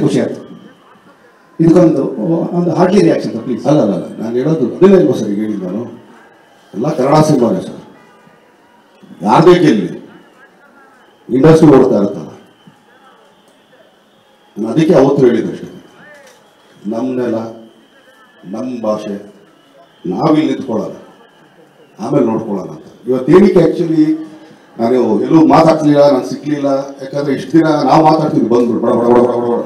ಖುಷಿ ಆಯ್ತು. ಇದಕ್ಕೊಂದು ಒಂದು ಹಾರ್ಡ್ಲಿ ರಿಯಾಕ್ಷನ್ ಪ್ಲೀಸ್. ಅಲ್ಲ ನಾನು ಹೇಳೋದು ಅದೇನಿಲ್ವ ಸರ್, ಈಗ ಹೇಳಿದ್ದು ನಾನು ಎಲ್ಲ ಕನ್ನಡ ಸಿನಿಮಾನೇ ಸರ್. ಯಾರದೇ ಕೇಳಿ ಇಂಡಸ್ಟ್ರಿ ಓಡ್ತಾ ಇರುತ್ತಲ್ಲ, ನಾನು ಅದಕ್ಕೆ ಅವತ್ತು ಹೇಳಿದ್ದಷ್ಟೇ, ನಮ್ಮ ನೆಲ ನಮ್ಮ ಭಾಷೆ ನಾವಿಲ್ಲಿ ನಿಂತ್ಕೊಳ್ಳೋಣ, ಆಮೇಲೆ ನೋಡ್ಕೊಳ್ಳೋಣ ಅಂತ. ಇವತ್ತೇನಕ್ಕೆ ಆ್ಯಕ್ಚುಲಿ ನಾನು ಎಲ್ಲೂ ಮಾತಾಡ್ತಿಲ್ಲ, ನಾನು ಸಿಕ್ಲಿಲ್ಲ, ಯಾಕಂದ್ರೆ ಇಷ್ಟು ದಿನ ನಾವು ಮಾತಾಡ್ತೀವಿ ಬಂದ್ಬಿಟ್ಟು ಬಡ ಬಡ ಬಡ ಬಡ ಬಡ.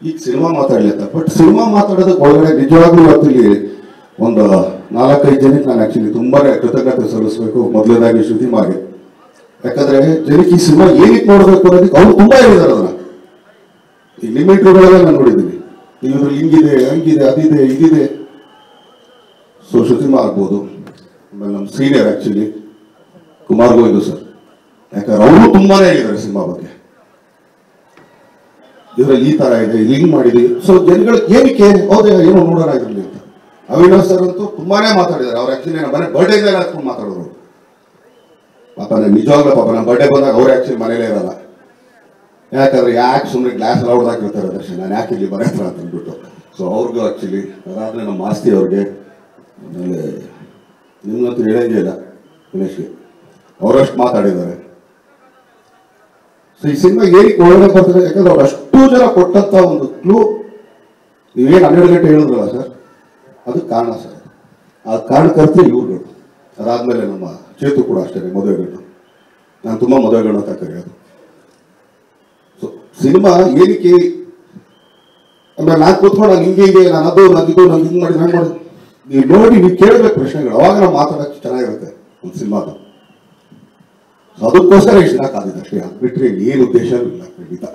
ಈಗ ಸಿನಿಮಾ ಮಾತಾಡಲಿ ಅಂತ, ಬಟ್ ಸಿನಿಮಾ ಮಾತಾಡೋದಕ್ಕೆ ಒಳಗಡೆ ನಿಜವಾಗ್ಲೂ ಇವತ್ತಿಲ್ಲಿ ಒಂದು 4-5 ಜನಕ್ಕೆ ನಾನು ಆ್ಯಕ್ಚುಲಿ ತುಂಬಾ ಕೃತಜ್ಞತೆ ಸಲ್ಲಿಸಬೇಕು. ಮೊದಲನೇದಾಗಿ ಶ್ರುತಿ ಮಾಗೆ, ಯಾಕಂದ್ರೆ ಜನಕ್ಕೆ ಈ ಸಿನಿಮಾ ಏನಕ್ಕೆ ನೋಡಬೇಕು ಅನ್ನೋದಕ್ಕೆ ಅವ್ರು ತುಂಬಾ ಹೇಳಿದ್ದಾರೆ. ಅದನ್ನ ಈ ಲಿಮಿಟ್ಗಳಲ್ಲೇ ನಾನು ನೋಡಿದ್ದೀನಿ, ಇದ್ರಲ್ಲಿ ಹಿಂಗಿದೆ ಹಂಗಿದೆ ಅದಿದೆ ಇದಿದೆ. ಸೊ ಶ್ರುತಿಮಾ ಆಗ್ಬೋದು, ಆಮೇಲೆ ನಮ್ಮ senior actually Kumar Govindu sir, ಯಾಕಂದ್ರೆ ಅವರು ತುಂಬಾನೇ ಹೇಳಿದ್ದಾರೆ ಸಿನಿಮಾ ಬಗ್ಗೆ, ಇದರಲ್ಲಿ ಈ ತರ ಇದೆ, ಇದು ಹಿಂಗ್ ಮಾಡಿದೀವಿ. ಸೊ ಜನಗಳಿಗೆ ಏನಕ್ಕೆ ಹೌದೇ ಏನೋ ನೋಡೋಣ ಇದ್ರಲ್ಲಿ ಅಂತ. ಅವಿನಾಶ್ ಸರ್ ಅಂತೂ ತುಂಬಾನೇ ಮಾತಾಡಿದ್ದಾರೆ. ಅವ್ರು ಆಕ್ಚುಲಿ ನಮ್ಮ ಮನೆ ಬರ್ಡೇ ಮೇಲೆ ಹಾಕೊಂಡು ಮಾತಾಡೋರು. ಪಾಪ ನಿಜವಾಗ್ಲೂ ಪಾಪ ನಮ್ಮ ಬರ್ಡೇ ಬಂದಾಗ ಅವ್ರು ಆಕ್ಚುಲಿ ಮನೇಲೇ ಇರಲ್ಲ, ಯಾಕಂದ್ರೆ ಯಾಕೆ ಸುಮ್ಮನೆ ಗ್ಲಾಸ್ ಎಲ್ಲ ಹೊಡೆದಾಕಿರ್ತಾರೆ ದರ್ಶನ, ನಾನು ಯಾಕೆ ಇಲ್ಲಿ ಬರ ಹತ್ರ ಅಂತ ಅಂದ್ಬಿಟ್ಟು. ಸೊ ಅವ್ರಿಗೂ ಆಕ್ಚುಲಿ ಅದಾದ್ಮೇಲೆ ನಮ್ಮ ಆಸ್ತಿ ಅವ್ರಿಗೆ, ಆಮೇಲೆ ನಿಮ್ಗಂತೂ ಹೇಳಂಗೇ ಇಲ್ಲ ದಿನೇಶ್ಗೆ, ಅವರಷ್ಟು ಮಾತಾಡಿದ್ದಾರೆ. ಸೊ ಈ ಸಿನಿಮಾ ಏನಕ್ಕೆ ಒಳ್ಳೆ ಬರ್ತದೆ, ಯಾಕಂದ್ರೆ ಅವ್ರು ಅಷ್ಟು ಜನ ಕೊಟ್ಟಂತ ಒಂದು ಕ್ಲೂ, ನೀವೇನು 12 ಗಂಟೆ ಹೇಳಿದ್ರಲ್ಲ ಸರ್, ಅದು ಕಾರಣ ಸರ್. ಆ ಕಾರಣಕರ್ತ ಇವ್ರುಗಳು. ಅದಾದ್ಮೇಲೆ ನಮ್ಮ ಚೇತು ಕೂಡ ಅಷ್ಟೇ, ಮದುವೆಗಳು. ನಾನು ತುಂಬಾ ಮದುವೆಗಳು ಅಂತ ಕರೆಯೋದು. ಸೊ ಸಿನಿಮಾ ಏನಕ್ಕೆ, ಆಮೇಲೆ ನಾನು ಕೂತ್ಕೊಂಡು ಹಿಂಗೆ ನಾನು ಅದು ನಂಗಿದ್ದು ನಂಗೆ ಹಿಂಗೆ ಮಾಡಿ ನಾನು ಮಾಡಿ, ನೀವು ನೋಡಿ ನೀವು ಕೇಳಬೇಕು ಪ್ರಶ್ನೆಗಳು, ಅವಾಗ ನಾವು ಮಾತಾಡೋಕ್ಕೆ ಚೆನ್ನಾಗಿರುತ್ತೆ ಒಂದು ಸಿನಿಮಾದ. ಅದಕ್ಕೋಸ್ಕರ ಇಷ್ಟು ದಿನ ಕಾದಿದೆ ಅಷ್ಟೇ, ಬಿಟ್ಟರೆ ಏನು ಉದ್ದೇಶ ಇಲ್ಲ ಖಂಡಿತ.